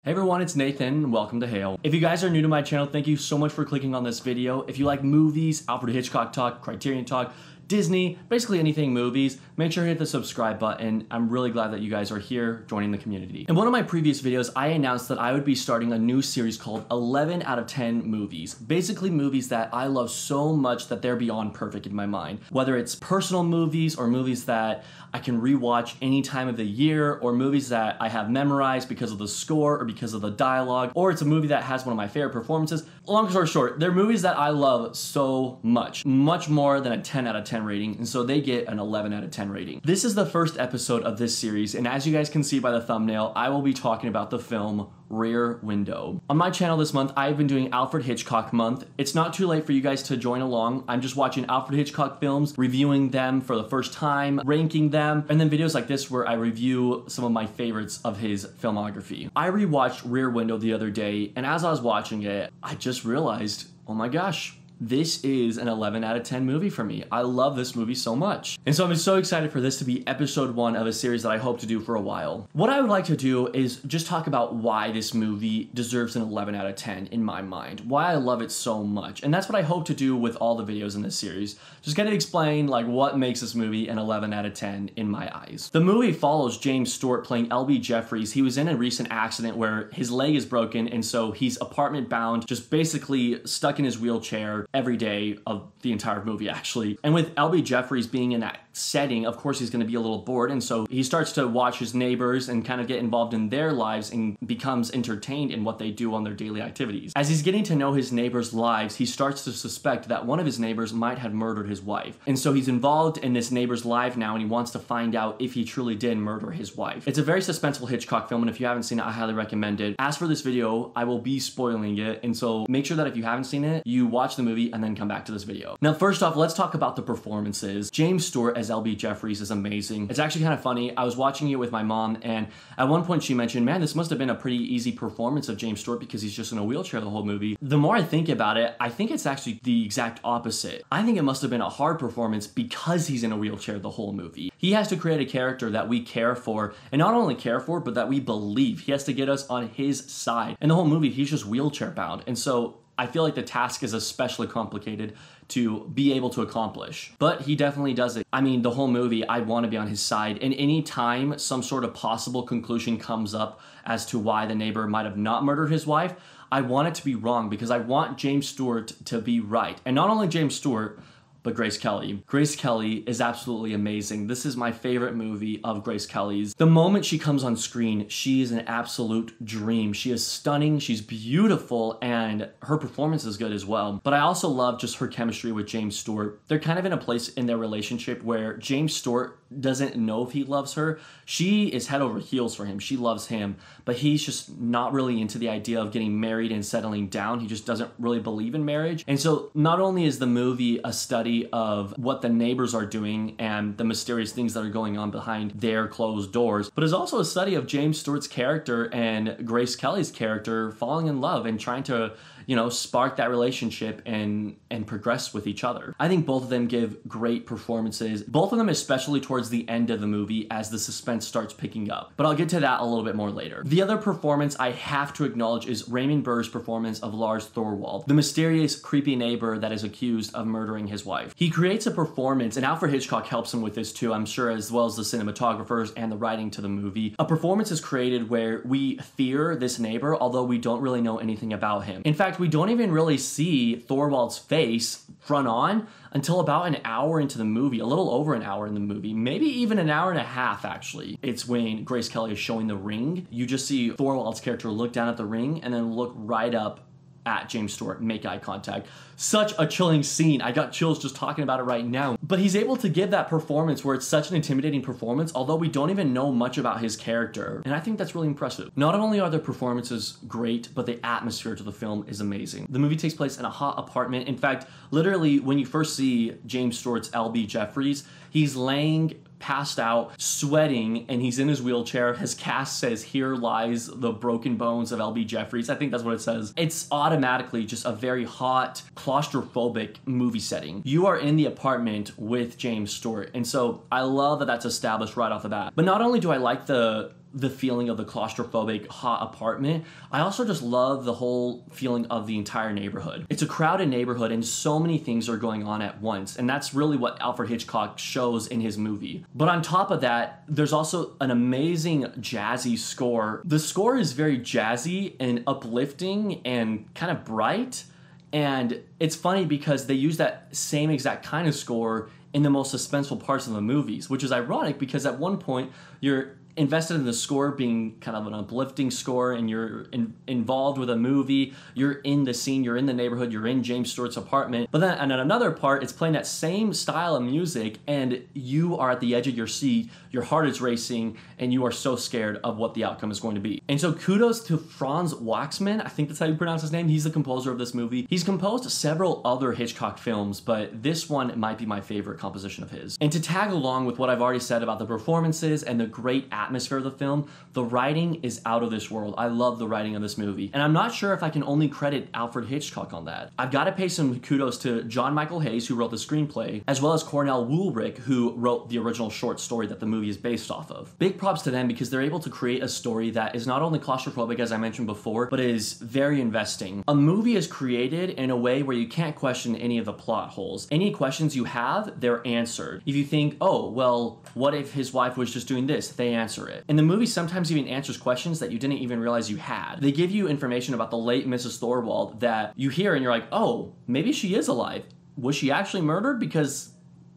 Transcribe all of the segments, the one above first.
Hey everyone, it's Nathan. Welcome to Hale. If you guys are new to my channel, thank you so much for clicking on this video. If you like movies, Alfred Hitchcock talk, Criterion talk, Disney, basically anything movies, make sure to hit the subscribe button. I'm really glad that you guys are here joining the community. In one of my previous videos, I announced that I would be starting a new series called 11 out of 10 movies. Basically movies that I love so much that they're beyond perfect in my mind. Whether it's personal movies or movies that I can rewatch any time of the year, or movies that I have memorized because of the score or because of the dialogue, or it's a movie that has one of my favorite performances. Long story short, they're movies that I love so much more than a 10 out of 10 rating, and so they get an 11 out of 10 rating. This is the first episode of this series, and as you guys can see by the thumbnail, I will be talking about the film Rear Window. On my channel this month, I've been doing Alfred Hitchcock Month. It's not too late for you guys to join along. I'm just watching Alfred Hitchcock films, reviewing them for the first time, ranking them, and then videos like this where I review some of my favorites of his filmography. I rewatched Rear Window the other day, and as I was watching it, I just realized, oh my gosh, this is an 11 out of 10 movie for me. I love this movie so much. And so I'm so excited for this to be episode 1 of a series that I hope to do for a while. What I would like to do is just talk about why this movie deserves an 11 out of 10 in my mind. Why I love it so much. And that's what I hope to do with all the videos in this series. Just kind of explain like what makes this movie an 11 out of 10 in my eyes. The movie follows James Stewart playing L.B. Jeffries. He was in a recent accident where his leg is broken, and so he's apartment bound, just basically stuck in his wheelchair every day of the entire movie, actually. And with L.B. Jeffries being in that setting, of course he's going to be a little bored, and so he starts to watch his neighbors and kind of get involved in their lives and becomes entertained in what they do on their daily activities. As he's getting to know his neighbors' lives, he starts to suspect that one of his neighbors might have murdered his wife. And so he's involved in this neighbor's life now, and he wants to find out if he truly did murder his wife. It's a very suspenseful Hitchcock film, and if you haven't seen it, I highly recommend it. As for this video, I will be spoiling it, and so make sure that if you haven't seen it, you watch the movie and then come back to this video. Now, first off, let's talk about the performances. James Stewart as L.B. Jeffries is amazing. It's actually kind of funny. I was watching it with my mom, and at one point she mentioned, man, this must have been a pretty easy performance of James Stewart because he's just in a wheelchair the whole movie. The more I think about it, I think it's actually the exact opposite. I think it must have been a hard performance because he's in a wheelchair the whole movie. He has to create a character that we care for, and not only care for, but that we believe. He has to get us on his side. And the whole movie, he's just wheelchair bound. And so I feel like the task is especially complicated to be able to accomplish. But he definitely does it. I mean, the whole movie, I want to be on his side. And any time some sort of possible conclusion comes up as to why the neighbor might have not murdered his wife, I want it to be wrong because I want James Stewart to be right. And not only James Stewart, but Grace Kelly. Grace Kelly is absolutely amazing. This is my favorite movie of Grace Kelly's. The moment she comes on screen, she is an absolute dream. She is stunning, she's beautiful, and her performance is good as well. But I also love just her chemistry with James Stewart. They're kind of in a place in their relationship where James Stewart doesn't know if he loves her. She is head over heels for him. She loves him, but he's just not really into the idea of getting married and settling down. He just doesn't really believe in marriage. And so not only is the movie a study of what the neighbors are doing and the mysterious things that are going on behind their closed doors, but is also a study of James Stewart's character and Grace Kelly's character falling in love and trying to, you know, spark that relationship and progress with each other. I think both of them give great performances, both of them especially towards the end of the movie as the suspense starts picking up. But I'll get to that a little bit more later. The other performance I have to acknowledge is Raymond Burr's performance of Lars Thorwald, the mysterious, creepy neighbor that is accused of murdering his wife. He creates a performance, and Alfred Hitchcock helps him with this too, I'm sure, as well as the cinematographers and the writing to the movie. A performance is created where we fear this neighbor, although we don't really know anything about him. In fact, we don't even really see Thorwald's face front on until about an hour into the movie, a little over an hour in the movie, maybe even an hour and a half actually. It's when Grace Kelly is showing the ring. You just see Thorwald's character look down at the ring and then look right up at James Stewart, make eye contact. Such a chilling scene. I got chills just talking about it right now. But he's able to give that performance where it's such an intimidating performance, although we don't even know much about his character. And I think that's really impressive. Not only are the performances great, but the atmosphere to the film is amazing. The movie takes place in a hot apartment. In fact, literally when you first see James Stewart's L.B. Jeffries, he's laying passed out, sweating, and he's in his wheelchair. His cast says, "Here lies the broken bones of L.B. Jeffries." I think that's what it says. It's automatically just a very hot, claustrophobic movie setting. You are in the apartment with James Stewart, and so I love that that's established right off the bat. But not only do I like the the feeling of the claustrophobic hot apartment, I also just love the whole feeling of the entire neighborhood. It's a crowded neighborhood and so many things are going on at once, and that's really what Alfred Hitchcock shows in his movie. But on top of that, there's also an amazing jazzy score. The score is very jazzy and uplifting and kind of bright, and it's funny because they use that same exact kind of score in the most suspenseful parts of the movies, which is ironic because at one point you're invested in the score being kind of an uplifting score, and you're involved with a movie, you're in the scene, you're in the neighborhood, you're in James Stewart's apartment. But then at another part, it's playing that same style of music and you are at the edge of your seat, your heart is racing, and you are so scared of what the outcome is going to be. And so kudos to Franz Waxman, I think that's how you pronounce his name. He's the composer of this movie. He's composed several other Hitchcock films, but this one might be my favorite composition of his. And to tag along with what I've already said about the performances and the great atmosphere of the film, the writing is out of this world. I love the writing of this movie, and I'm not sure if I can only credit Alfred Hitchcock on that. I've got to pay some kudos to John Michael Hayes, who wrote the screenplay, as well as Cornell Woolrich, who wrote the original short story that the movie is based off of. Big props to them because they're able to create a story that is not only claustrophobic, as I mentioned before, but is very investing. A movie is created in a way where you can't question any of the plot holes. Any questions you have, they're answered. If you think, oh, well, what if his wife was just doing this? They answer it. And the movie sometimes even answers questions that you didn't even realize you had. They give you information about the late Mrs. Thorwald that you hear and you're like, oh, maybe she is alive. Was she actually murdered? Because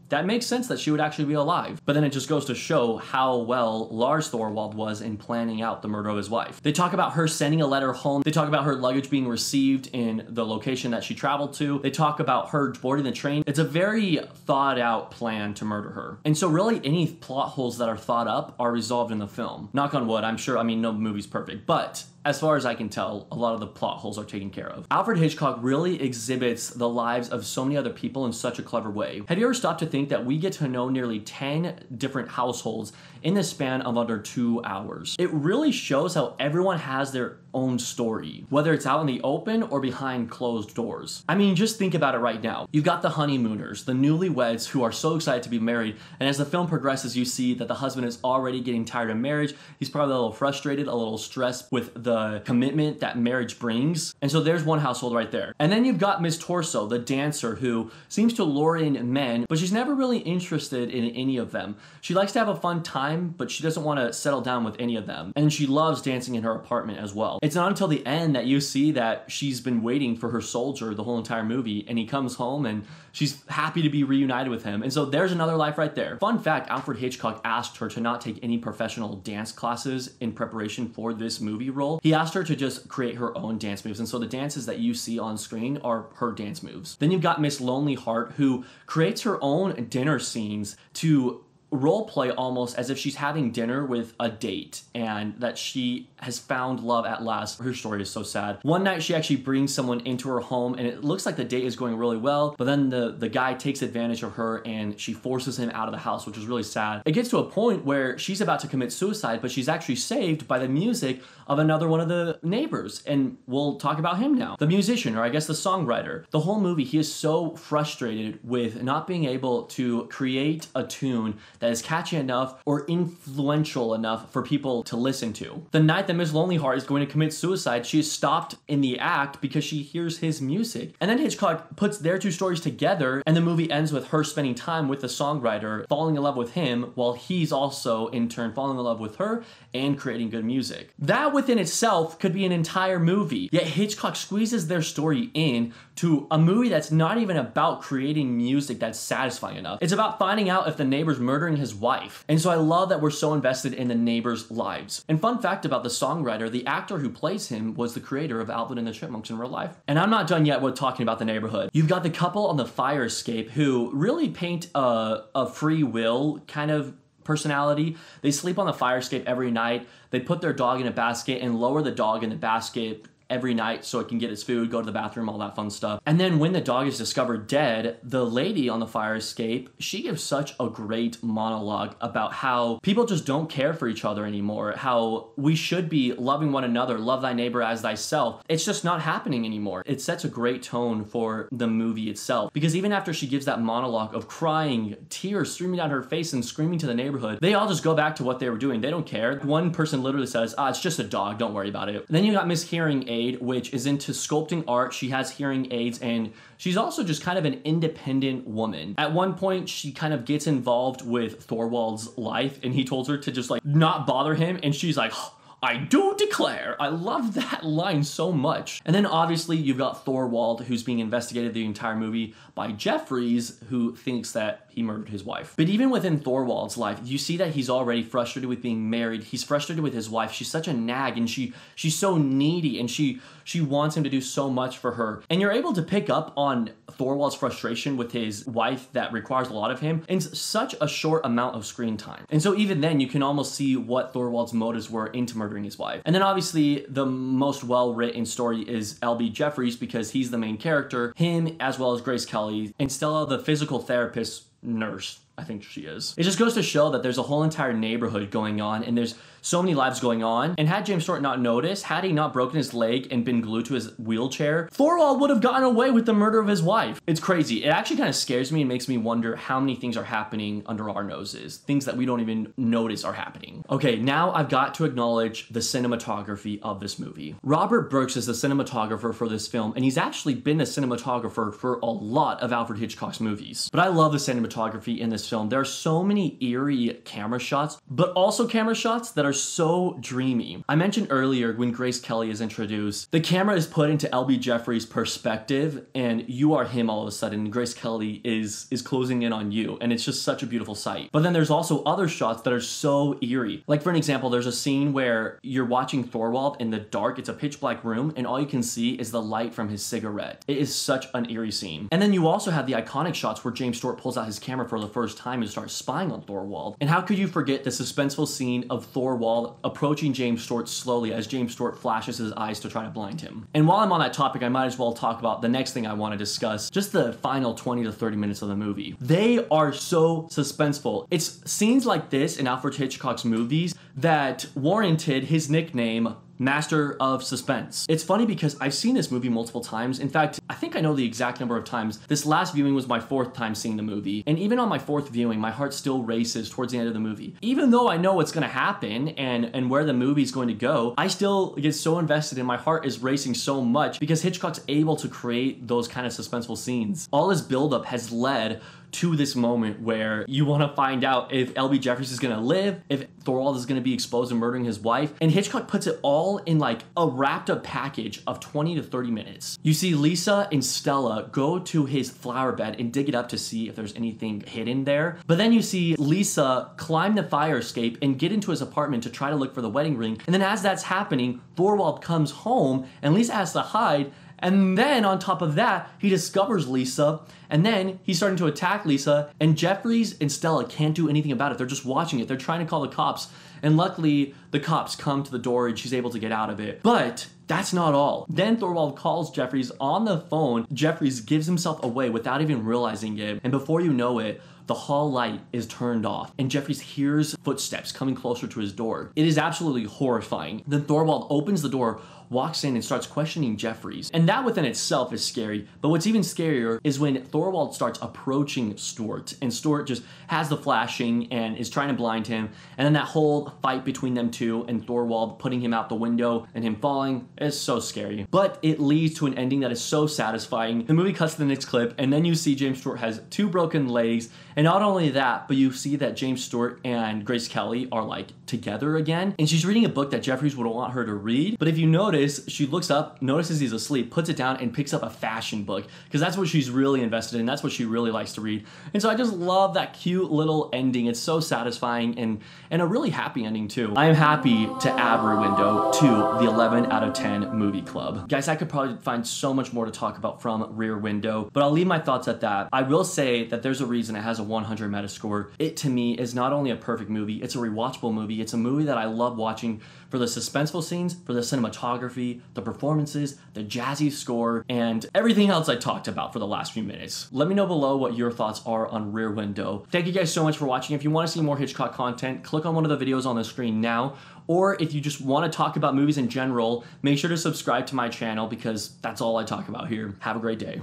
that makes sense that she would actually be alive. But then it just goes to show how well Lars Thorwald was in planning out the murder of his wife. They talk about her sending a letter home. They talk about her luggage being received in the location that she traveled to. They talk about her boarding the train. It's a very thought out plan to murder her. And so really any plot holes that are thought up are resolved in the film. Knock on wood, I'm sure, I mean, no movie's perfect, but as far as I can tell, a lot of the plot holes are taken care of. Alfred Hitchcock really exhibits the lives of so many other people in such a clever way. Have you ever stopped to think that we get to know nearly 10 different households in the span of under 2 hours? It really shows how everyone has their own story, whether it's out in the open or behind closed doors. I mean, just think about it right now. You've got the honeymooners, the newlyweds who are so excited to be married, and as the film progresses, you see that the husband is already getting tired of marriage. He's probably a little frustrated, a little stressed with the commitment that marriage brings. And so there's one household right there. And then you've got Miss Torso, the dancer, who seems to lure in men, but she's never really interested in any of them. She likes to have a fun time, but she doesn't want to settle down with any of them. And she loves dancing in her apartment as well. It's not until the end that you see that she's been waiting for her soldier the whole entire movie, and he comes home and she's happy to be reunited with him. And so there's another life right there. Fun fact, Alfred Hitchcock asked her to not take any professional dance classes in preparation for this movie role. He asked her to just create her own dance moves, and so the dances that you see on screen are her dance moves. Then you've got Miss Lonely Heart, who creates her own dinner scenes to role play almost as if she's having dinner with a date and that she has found love at last. Her story is so sad. One night she actually brings someone into her home and it looks like the date is going really well, but then the guy takes advantage of her and she forces him out of the house, which is really sad. It gets to a point where she's about to commit suicide, but she's actually saved by the music of another one of the neighbors, and we'll talk about him now. The musician, or I guess the songwriter. The whole movie, he is so frustrated with not being able to create a tune that is catchy enough or influential enough for people to listen to. The night that Miss Lonely Heart is going to commit suicide, she is stopped in the act because she hears his music. And then Hitchcock puts their two stories together, and the movie ends with her spending time with the songwriter, falling in love with him, while he's also in turn falling in love with her and creating good music. That within itself could be an entire movie, yet Hitchcock squeezes their story in to a movie that's not even about creating music that's satisfying enough. It's about finding out if the neighbor's murdering his wife. And so I love that we're so invested in the neighbors' lives. And fun fact about the songwriter, the actor who plays him was the creator of Alvin and the Chipmunks in real life. And I'm not done yet with talking about the neighborhood. You've got the couple on the fire escape who really paint a free will kind of personality. They sleep on the fire escape every night. They put their dog in a basket and lower the dog in the basket every night so it can get its food, go to the bathroom, all that fun stuff. And then when the dog is discovered dead, the lady on the fire escape, she gives such a great monologue about how people just don't care for each other anymore, how we should be loving one another, love thy neighbor as thyself. It's just not happening anymore. It sets a great tone for the movie itself, because even after she gives that monologue of crying, tears streaming down her face and screaming to the neighborhood, they all just go back to what they were doing. They don't care. One person literally says, it's just a dog, don't worry about it. And then you got Miss Hearing Aid, which is into sculpting art. She has hearing aids, and she's also just kind of an independent woman. At one point, she kind of gets involved with Thorwald's life, and he told her to just like not bother him, and she's like, I do declare. I love that line so much. And then obviously you've got Thorwald, who's being investigated the entire movie by Jeffries, who thinks that he murdered his wife. But even within Thorwald's life, you see that he's already frustrated with being married. He's frustrated with his wife. She's such a nag, and she's so needy, and she wants him to do so much for her. And you're able to pick up on Thorwald's frustration with his wife that requires a lot of him in such a short amount of screen time. And so even then, you can almost see what Thorwald's motives were into murdering his wife. And then obviously the most well-written story is L.B. Jeffries, because he's the main character, him as well as Grace Kelly, and Stella, the physical therapist nurse, I think she is. It just goes to show that there's a whole entire neighborhood going on, and there's so many lives going on. And had James Stewart not noticed, had he not broken his leg and been glued to his wheelchair, Thorwald would have gotten away with the murder of his wife. It's crazy. It actually kind of scares me and makes me wonder how many things are happening under our noses, things that we don't even notice are happening. Okay, now I've got to acknowledge the cinematography of this movie. Robert Brooks is the cinematographer for this film, and he's actually been the cinematographer for a lot of Alfred Hitchcock's movies. But I love the cinematography in this film. There are so many eerie camera shots, but also camera shots that are so dreamy. I mentioned earlier when Grace Kelly is introduced, the camera is put into L.B. Jeffries' perspective, and you are him all of a sudden. Grace Kelly is closing in on you, and it's just such a beautiful sight. But then there's also other shots that are so eerie. Like for an example, there's a scene where you're watching Thorwald in the dark, it's a pitch black room, and all you can see is the light from his cigarette. It is such an eerie scene. And then you also have the iconic shots where James Stewart pulls out his camera for the first time and starts spying on Thorwald. And how could you forget the suspenseful scene of Thorwald approaching James Stewart slowly as James Stewart flashes his eyes to try to blind him. And while I'm on that topic, I might as well talk about the next thing I want to discuss, just the final 20 to 30 minutes of the movie. They are so suspenseful. It's scenes like this in Alfred Hitchcock's movies that warranted his nickname, Master of Suspense. It's funny because I've seen this movie multiple times. In fact, I think I know the exact number of times. This last viewing was my 4th time seeing the movie. And even on my 4th viewing, my heart still races towards the end of the movie. Even though I know what's going to happen and where the movie's going to go, I still get so invested and my heart is racing so much because Hitchcock's able to create those kind of suspenseful scenes. All his buildup has led to this moment where you want to find out if L.B. Jeffries is going to live, if Thorwald is going to be exposed and murdering his wife. And Hitchcock puts it all in like a wrapped up package of 20 to 30 minutes. You see Lisa and Stella go to his flower bed and dig it up to see if there's anything hidden there. But then you see Lisa climb the fire escape and get into his apartment to try to look for the wedding ring. And then as that's happening, Thorwald comes home and Lisa has to hide. And then on top of that, he discovers Lisa, and then he's starting to attack Lisa, and Jeffries and Stella can't do anything about it. They're just watching it. They're trying to call the cops, and luckily the cops come to the door and she's able to get out of it. But that's not all. Then Thorwald calls Jeffries on the phone. Jeffries gives himself away without even realizing it, and before you know it, the hall light is turned off, and Jeffries hears footsteps coming closer to his door. It is absolutely horrifying. Then Thorwald opens the door, walks in, and starts questioning Jeffries. And that within itself is scary, but what's even scarier is when Thorwald starts approaching Stewart, and Stewart just has the flashing and is trying to blind him, and then that whole fight between them two and Thorwald putting him out the window and him falling is so scary. But it leads to an ending that is so satisfying. The movie cuts to the next clip, and then you see James Stewart has 2 broken legs, and not only that, but you see that James Stewart and Grace Kelly are like together again, and she's reading a book that Jeffries would want her to read. But if you notice, she looks up, notices he's asleep, puts it down, and picks up a fashion book, because that's what she's really invested in. That's what she really likes to read. And so I just love that cute little ending. It's so satisfying and a really happy ending too. I am happy to add Rear Window to the 11 out of 10 movie club. Guys, I could probably find so much more to talk about from Rear Window, but I'll leave my thoughts at that. I will say that there's a reason it has a 100 Metascore. It to me is not only a perfect movie, it's a rewatchable movie. It's a movie that I love watching for the suspenseful scenes, for the cinematography, cinematography, the performances, the jazzy score, and everything else I talked about for the last few minutes. Let me know below what your thoughts are on Rear Window. Thank you guys so much for watching. If you want to see more Hitchcock content, click on one of the videos on the screen now. Or if you just want to talk about movies in general, make sure to subscribe to my channel because that's all I talk about here. Have a great day.